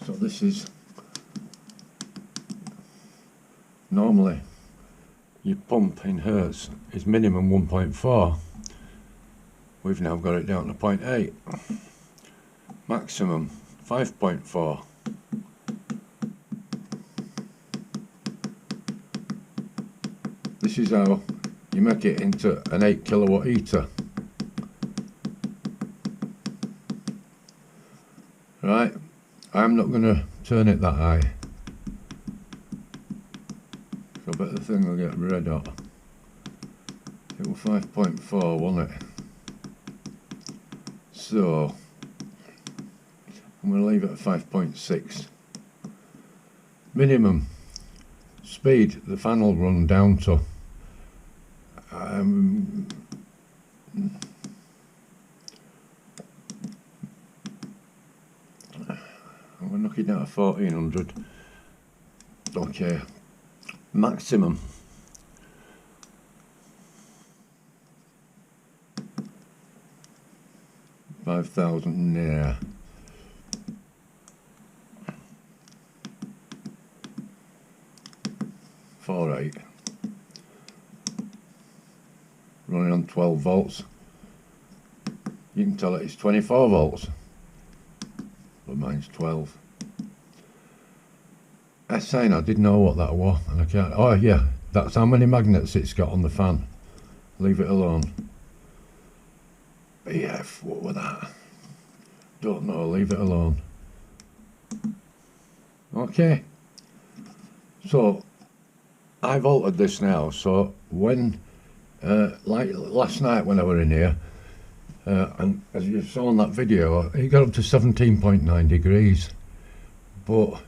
So this is normally your pump in hertz is minimum 1.4. We've now got it down to 0.8. Maximum 5.4. This is how you make it into an 8 kilowatt heater. Right, I'm not going to turn it that high, so I bet the thing will get red hot. It was 5.4, wasn't it? So I'm going to leave it at 5.6. Minimum speed the fan will run down to I'm going to knock it down to 1400. Okay, maximum 5000. Yeah, four eight. Running on 12 volts. You can tell it it's 24 volts, but mine's 12. I saying I didn't know what that was, and I can't. Oh yeah, that's how many magnets it's got on the fan. Leave it alone. BF, what was that? Don't know. Leave it alone. Okay. So I've altered this now. So when like last night when I were in here, and as you saw in that video, it got up to 17.9 degrees, but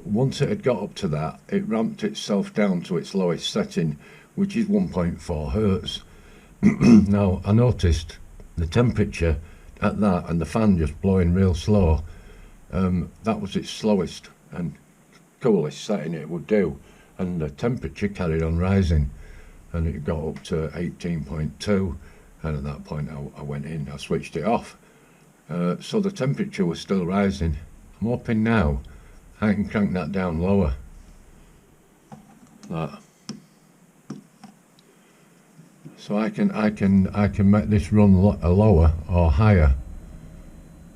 once it had got up to that, it ramped itself down to its lowest setting, which is 1.4 hertz. Now I noticed the temperature at that and the fan just blowing real slow, that was its slowest and coolest setting it would do, and the temperature carried on rising, and it got up to 18.2, and at that point I went in, I switched it off. So the temperature was still rising. I'm hoping now I can crank that down lower. That. So I can make this run lower or higher,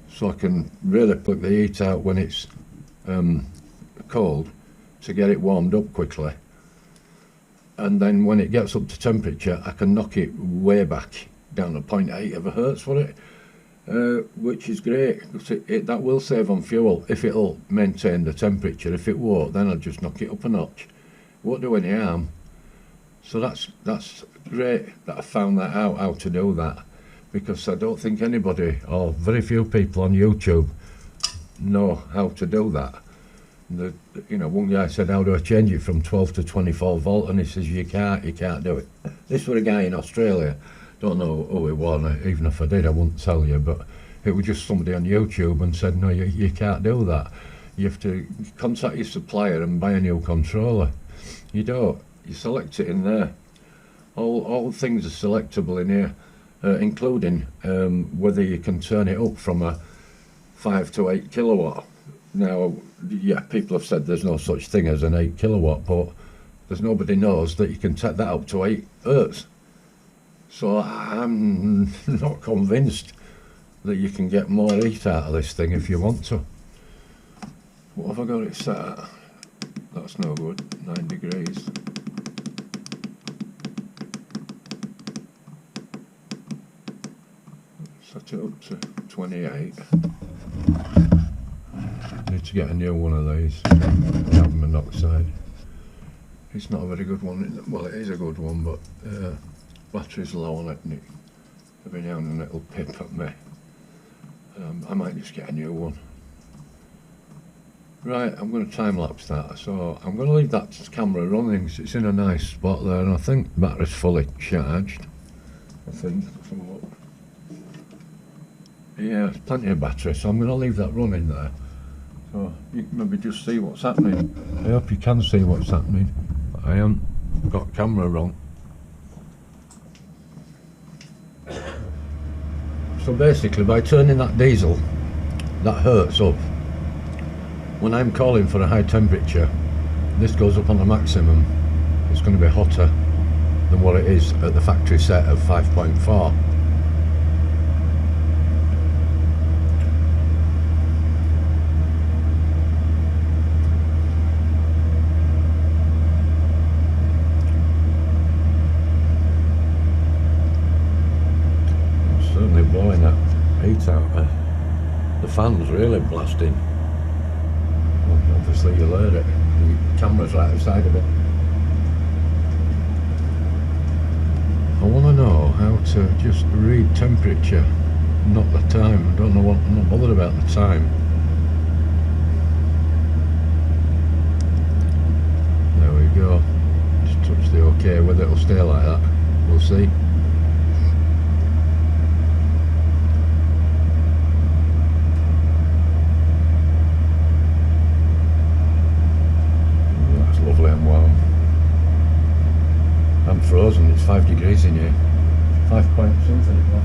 so I can really put the heat out when it's cold to get it warmed up quickly. And then when it gets up to temperature, I can knock it way back down to 0.8 of a hertz for it, which is great, because that will save on fuel if it'll maintain the temperature. If it won't, then I'll just knock it up a notch. Won't do any harm. So that's great that I found that out, how to do that, because I don't think anybody, or very few people on YouTube, know how to do that. One guy said, how do I change it from 12 to 24 volt? And he says, you can't do it. This was a guy in Australia, don't know who it was, even if I did I wouldn't tell you, but it was just somebody on YouTube and said, no, you can't do that. You have to contact your supplier and buy a new controller. You don't, you select it in there. All things are selectable in here, including whether you can turn it up from a 5 to 8 kilowatt. Now, yeah, people have said there's no such thing as an 8 kilowatt, but there's nobody knows that you can take that up to 8 hertz. So I'm not convinced that you can get more heat out of this thing if you want to. What have I got it set at? That's no good, 9 degrees. Set it up to 28. Need to get a new one of these, carbon monoxide. It's not a very good one. Well, it is a good one, but battery's low on it, and every now and then it'll pip at me. I might just get a new one. Right, I'm going to time lapse that, so I'm going to leave that camera running because it's in a nice spot there, and I think the battery's fully charged. I think. Yeah, there's plenty of battery, so I'm going to leave that running there. So you can maybe just see what's happening. I hope you can see what's happening. I haven't got camera wrong. So basically, by turning that diesel, that hertz up, when I'm calling for a high temperature, this goes up on the maximum. It's going to be hotter than what it is at the factory set of 5.4. Certainly blowing that heat out there. The fan's really blasting. Well, obviously you'll hear it. The camera's right outside of it. I want to know how to just read temperature, not the time. I don't know what, I'm not bothered about the time. There we go. Just touch the OK, whether it'll stay like that, we'll see. That's lovely and warm. I'm frozen, it's 5 degrees in here. 5 point something it was.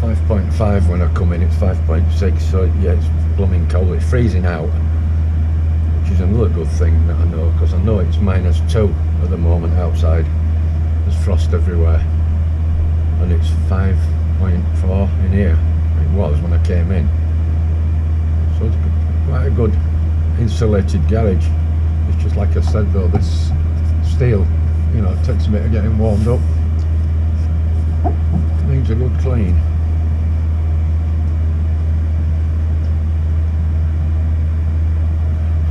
Well, 5.5 when I come in, it's 5.6, so yeah, it's blooming cold. It's freezing out, which is another good thing that I know, because I know it's -2 at the moment outside. There's frost everywhere, and it's 5.4 in here. It was when I came in, so it's quite a good insulated garage. It's just like I said though, this steel, you know, it takes a bit of getting warmed up. Needs a good clean.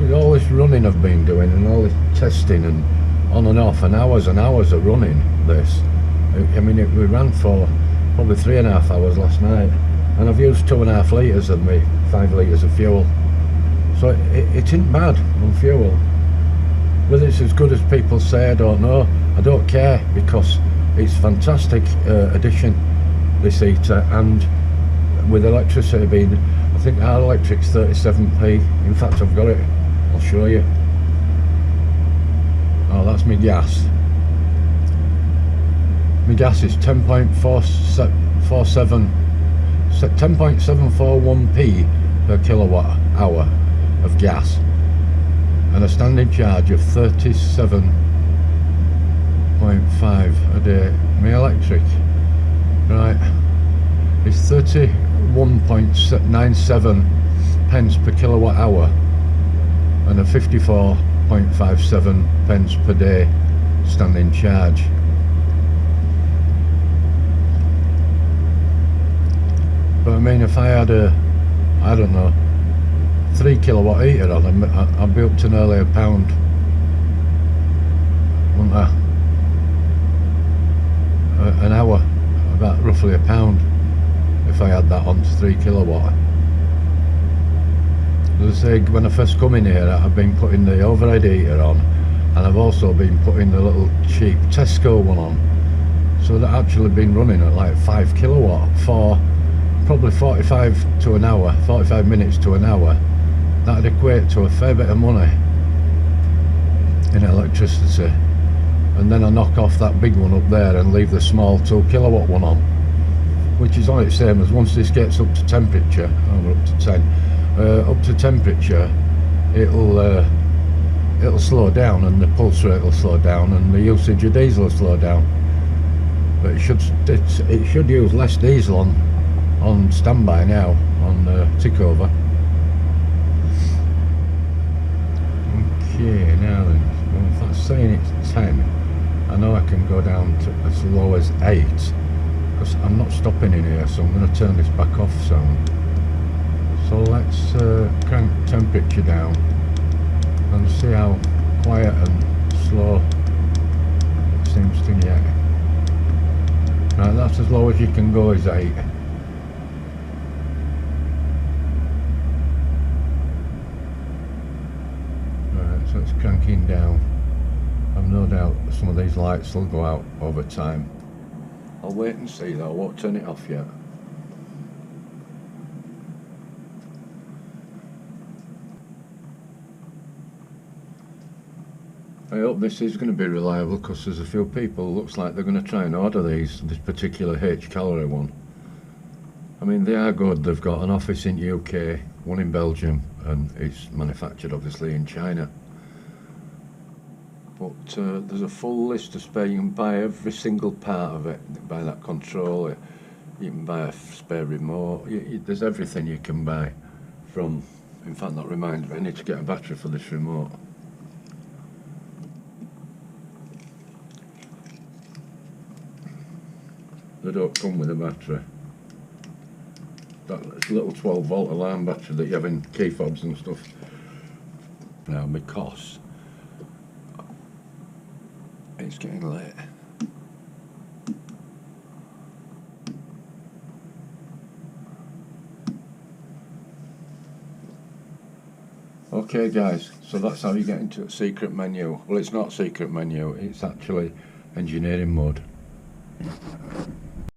With all this running I've been doing and all this testing and on and off and hours of running this. I mean, we ran for probably 3.5 hours last night, and I've used 2.5 litres of me 5 litres of fuel. So it isn't bad on fuel. Whether it's as good as people say, I don't know. I don't care, because it's fantastic addition, this heater, and with electricity being, I think our electric's 37p. In fact, I've got it, I'll show you. Oh, that's my gas. My gas is 10.741p per kilowatt hour of gas, and a standing charge of 37.5 a day. My electric, right, is 31.97 pence per kilowatt hour, and a 54.57 pence per day standing charge. But I mean, if I had a, I don't know, 3 kilowatt heater on, I'd be up to nearly £1, wouldn't I? An hour, about roughly £1 if I had that on to 3 kilowatt. As I say, when I first come in here, I've been putting the overhead heater on, and I've also been putting the little cheap Tesco one on, so that actually been running at like 5 kilowatt for probably 45 to an hour, 45 minutes to an hour. That'd equate to a fair bit of money in electricity. And then I knock off that big one up there and leave the small 2 kilowatt one on, which is on its same as once this gets up to temperature, we're up to 10, up to temperature, it'll slow down, and the pulse rate will slow down, and the usage of diesel will slow down. But it should use less diesel on standby now, on tick over. Okay, now then, well, if that's saying it's 10, I know I can go down to as low as 8, because I'm not stopping in here, so I'm going to turn this back off soon. So let's crank temperature down and see how quiet and slow it seems to get. Right, that's as low as you can go, is 8. So it's cranking down. I've no doubt some of these lights will go out over time. I'll wait and see though, I won't turn it off yet. I hope this is going to be reliable, because there's a few people, looks like they're going to try and order this particular H calorie one. I mean, they are good. They've got an office in UK, one in Belgium, and it's manufactured obviously in China. But there's a full list of spare. You can buy every single part of it. You can buy that controller, you can buy a spare remote. There's everything you can buy from. In fact, that reminds me, I need to get a battery for this remote. They don't come with a battery. That little 12-volt alarm battery that you have in key fobs and stuff. Now, because it's getting late. Okay guys, so that's how you get into a secret menu. Well, it's not secret menu, it's actually engineering mode.